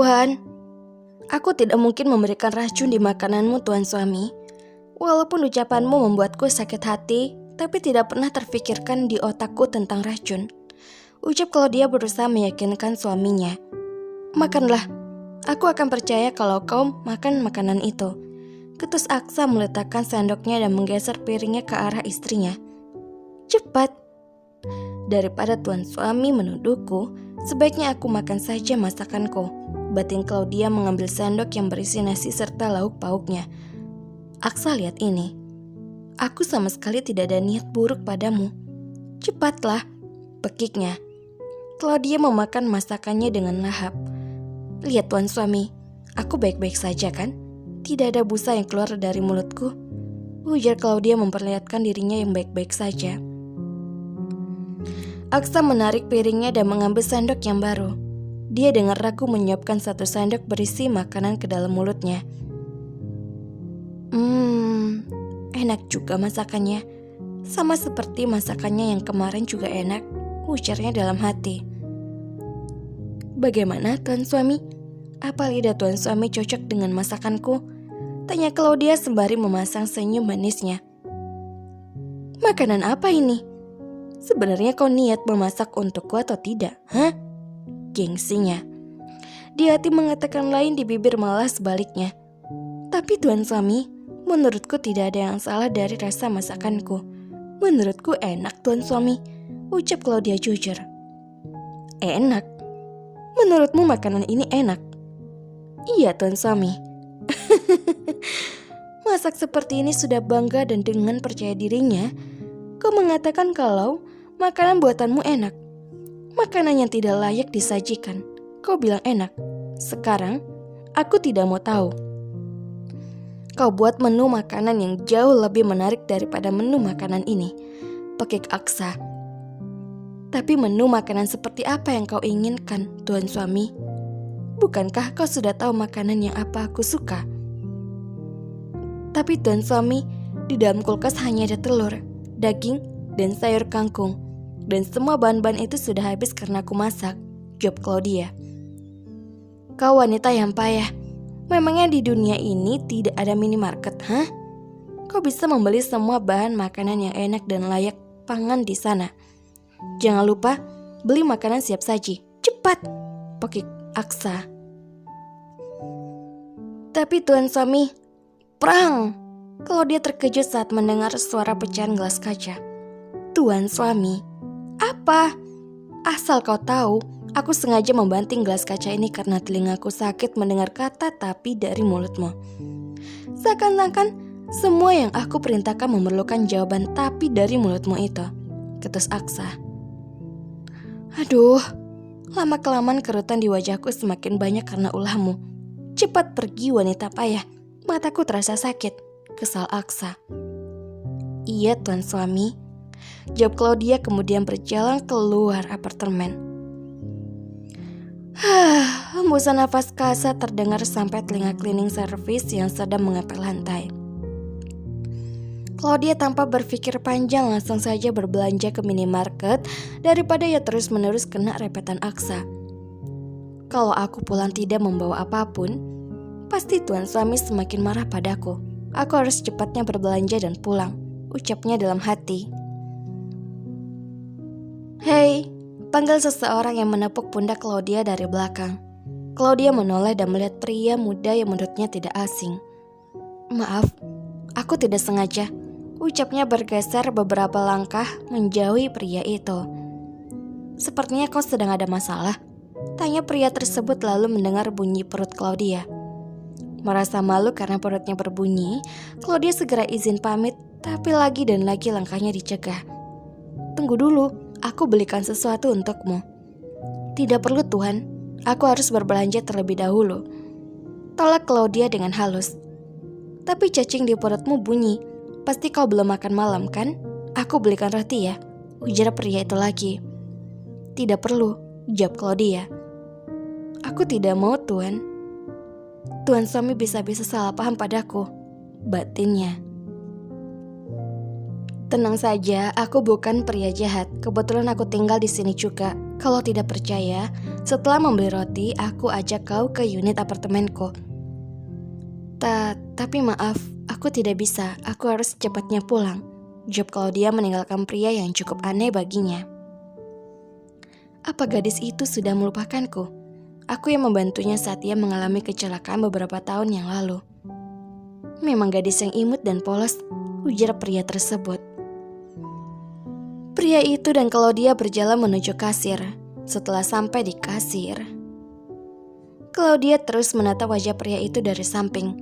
Tuhan, aku tidak mungkin memberikan racun di makananmu, Tuan Suami. Walaupun ucapanmu membuatku sakit hati, tapi tidak pernah terfikirkan di otakku tentang racun. Ucap Claudia berusaha meyakinkan suaminya. Makanlah, aku akan percaya kalau kau makan makanan itu. Ketus Aksa meletakkan sendoknya dan menggeser piringnya ke arah istrinya. Cepat. Daripada Tuan Suami menuduhku, sebaiknya aku makan saja masakanku. Batin Claudia mengambil sendok yang berisi nasi serta lauk pauknya. Aksa, lihat ini. Aku sama sekali tidak ada niat buruk padamu. Cepatlah, pekiknya. Claudia memakan masakannya dengan lahap. Lihat Tuan Suami, aku baik-baik saja kan? Tidak ada busa yang keluar dari mulutku. Ujar Claudia memperlihatkan dirinya yang baik-baik saja. Aksa menarik piringnya dan mengambil sendok yang baru. Dia dengan ragu menyiapkan satu sendok berisi makanan ke dalam mulutnya. Enak juga masakannya. Sama seperti masakannya yang kemarin juga enak, ujarnya dalam hati. Bagaimana Tuan Suami? Apa lidah Tuan Suami cocok dengan masakanku? Tanya Claudia sembari memasang senyum manisnya. Makanan apa ini? Sebenarnya kau niat memasak untukku atau tidak? Hah? Gengsinya. Di hati mengatakan lain, di bibir malah sebaliknya. Tapi Tuan Suami, menurutku tidak ada yang salah dari rasa masakanku. Menurutku enak Tuan Suami, ucap Claudia jujur. Enak? Menurutmu makanan ini enak? Iya Tuan Suami. Masak seperti ini sudah bangga dan dengan percaya dirinya, kau mengatakan kalau makanan buatanmu enak. Makanan yang tidak layak disajikan, kau bilang enak. Sekarang, aku tidak mau tahu. Kau buat menu makanan yang jauh lebih menarik daripada menu makanan ini, pekik Aksa. Tapi menu makanan seperti apa yang kau inginkan, Tuan Suami? Bukankah kau sudah tahu makanan yang apa aku suka? Tapi Tuan Suami, di dalam kulkas hanya ada telur, daging, dan sayur kangkung. Dan semua bahan-bahan itu sudah habis karena aku masak, jawab Claudia. Kau wanita yang payah. Memangnya di dunia ini tidak ada minimarket, hah? Kau bisa membeli semua bahan makanan yang enak dan layak pangan di sana. Jangan lupa, beli makanan siap saji. Cepat, pekik Aksa. Tapi Tuan Suami, perang! Claudia terkejut saat mendengar suara pecahan gelas kaca. Tuan Suami, apa? Asal kau tahu, aku sengaja membanting gelas kaca ini karena telingaku sakit mendengar kata tapi dari mulutmu. Seakan-akan semua yang aku perintahkan memerlukan jawaban tapi dari mulutmu itu, ketus Aksa. Aduh, lama-kelamaan kerutan di wajahku semakin banyak karena ulahmu. Cepat pergi wanita payah, mataku terasa sakit, kesal Aksa. Iya Tuan Suami, jawab Claudia kemudian berjalan keluar apartemen. Hembusan nafas kasar terdengar sampai telinga cleaning service yang sedang mengepel lantai. Claudia tanpa berpikir panjang langsung saja berbelanja ke minimarket daripada ia terus-menerus kena repetan Aksa. Kalau aku pulang tidak membawa apapun, pasti Tuan Suami semakin marah padaku. Aku harus cepatnya berbelanja dan pulang, ucapnya dalam hati. Hei, panggil seseorang yang menepuk pundak Claudia dari belakang. Claudia menoleh dan melihat pria muda yang menurutnya tidak asing. Maaf, aku tidak sengaja, ucapnya bergeser beberapa langkah menjauhi pria itu. Sepertinya kau sedang ada masalah, tanya pria tersebut lalu mendengar bunyi perut Claudia. Merasa malu karena perutnya berbunyi, Claudia segera izin pamit, tapi lagi dan lagi langkahnya dicegah. Tunggu dulu, aku belikan sesuatu untukmu. Tidak perlu Tuhan, aku harus berbelanja terlebih dahulu, tolak Claudia dengan halus. Tapi cacing di perutmu bunyi, pasti kau belum makan malam kan? Aku belikan roti ya, ujar pria itu lagi. Tidak perlu, jawab Claudia. Aku tidak mau Tuan. Tuan Suami bisa-bisa salah paham padaku, batinnya. Tenang saja, aku bukan pria jahat. Kebetulan aku tinggal di sini juga. Kalau tidak percaya, setelah membeli roti, aku ajak kau ke unit apartemenku. Tapi maaf, aku tidak bisa. Aku harus secepatnya pulang. Jawab Claudia meninggalkan pria yang cukup aneh baginya. Apa gadis itu sudah melupakanku? Aku yang membantunya saat ia mengalami kecelakaan beberapa tahun yang lalu. Memang gadis yang imut dan polos, ujar pria tersebut. Pria itu dan Claudia berjalan menuju kasir. Setelah sampai di kasir, Claudia terus menatap wajah pria itu dari samping.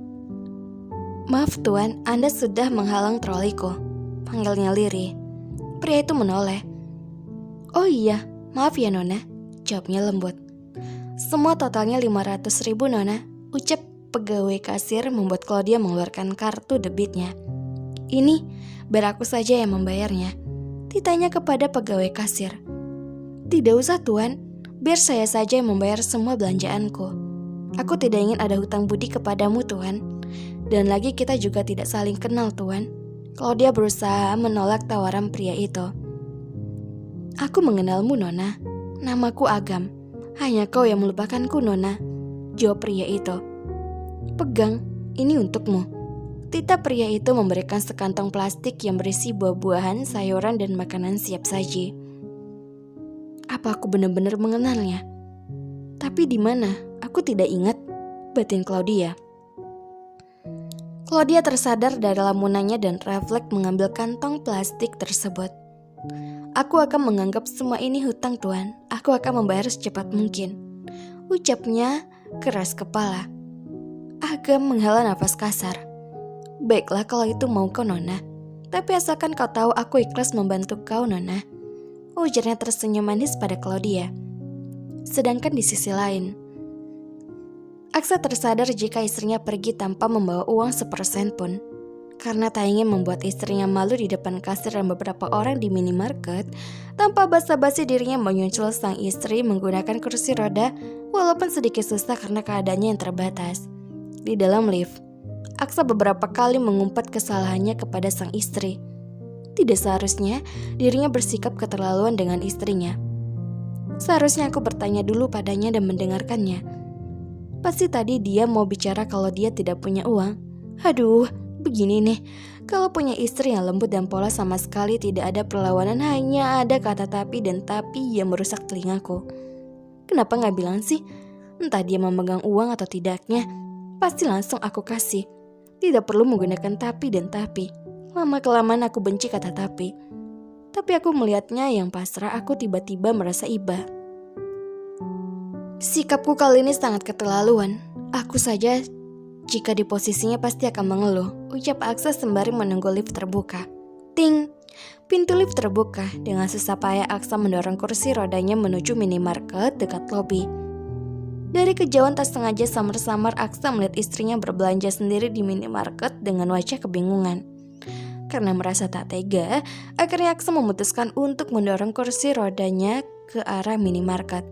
Maaf tuan, Anda sudah menghalang troliku, panggilnya lirih. Pria itu menoleh. Oh iya, maaf ya Nona, jawabnya lembut. Semua totalnya 500.000 Nona, ucap pegawai kasir membuat Claudia mengeluarkan kartu debitnya. Ini, biar aku saja yang membayarnya, ditanya kepada pegawai kasir. Tidak usah tuan, biar saya saja yang membayar semua belanjaanku. Aku tidak ingin ada hutang budi kepadamu tuan. Dan lagi kita juga tidak saling kenal tuan. Claudia berusaha menolak tawaran pria itu. Aku mengenalmu Nona, namaku Agam. Hanya kau yang melupakanku Nona, jawab pria itu. Pegang, ini untukmu. Tita pria itu memberikan sekantong plastik yang berisi buah-buahan, sayuran, dan makanan siap saji. Apa aku benar-benar mengenalnya? Tapi di mana? Aku tidak ingat, batin Claudia. Claudia tersadar dari lamunannya dan refleks mengambil kantong plastik tersebut. Aku akan menganggap semua ini hutang tuan. Aku akan membayar secepat mungkin, ucapnya keras kepala. Agam menghela nafas kasar. Baiklah kalau itu mau kau Nona. Tapi asalkan kau tahu aku ikhlas membantu kau Nona, ujarnya tersenyum manis pada Claudia. Sedangkan di sisi lain, Aksa tersadar jika istrinya pergi tanpa membawa uang 1% pun. Karena tak ingin membuat istrinya malu di depan kasir dan beberapa orang di minimarket, tanpa basa-basi dirinya menyusul sang istri menggunakan kursi roda walaupun sedikit susah karena keadaannya yang terbatas. Di dalam lift, Aksa beberapa kali mengumpat kesalahannya kepada sang istri. Tidak seharusnya dirinya bersikap keterlaluan dengan istrinya. Seharusnya aku bertanya dulu padanya dan mendengarkannya. Pasti tadi dia mau bicara kalau dia tidak punya uang. Aduh, begini nih. Kalau punya istri yang lembut dan polos sama sekali tidak ada perlawanan, hanya ada kata tapi dan tapi yang merusak telingaku. Kenapa gak bilang sih? Entah dia memegang uang atau tidaknya, pasti langsung aku kasih. Tidak perlu menggunakan tapi dan tapi. Lama-kelamaan aku benci kata tapi. Tapi aku melihatnya yang pasrah, aku tiba-tiba merasa iba. Sikapku kali ini sangat keterlaluan. Aku saja jika di posisinya pasti akan mengeluh, ucap Aksa sembari menunggu lift terbuka. Ting! Pintu lift terbuka. Dengan susah payah Aksa mendorong kursi rodanya menuju minimarket dekat lobi. Dari kejauhan tak sengaja samar-samar Aksa melihat istrinya berbelanja sendiri di minimarket dengan wajah kebingungan. Karena merasa tak tega, akhirnya Aksa memutuskan untuk mendorong kursi rodanya ke arah minimarket.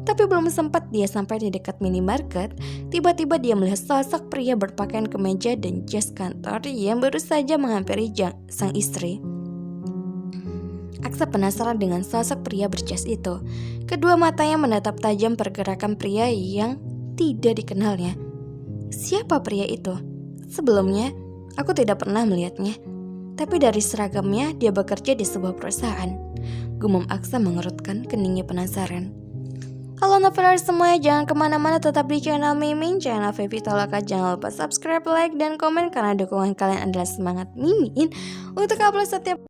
Tapi belum sempat dia sampai di dekat minimarket, tiba-tiba dia melihat sosok pria berpakaian kemeja dan jas kantor yang baru saja menghampiri sang istri. Aksa penasaran dengan sosok pria berjas itu. Kedua matanya menatap tajam pergerakan pria yang tidak dikenalnya. Siapa pria itu? Sebelumnya, aku tidak pernah melihatnya. Tapi dari seragamnya, dia bekerja di sebuah perusahaan. Gumam Aksa mengerutkan keningnya penasaran. Halo Novelers semuanya, jangan kemana-mana, tetap di channel Mimin, channel Fevi Toloka. Jangan lupa subscribe, like, dan komen karena dukungan kalian adalah semangat Mimin untuk upload setiap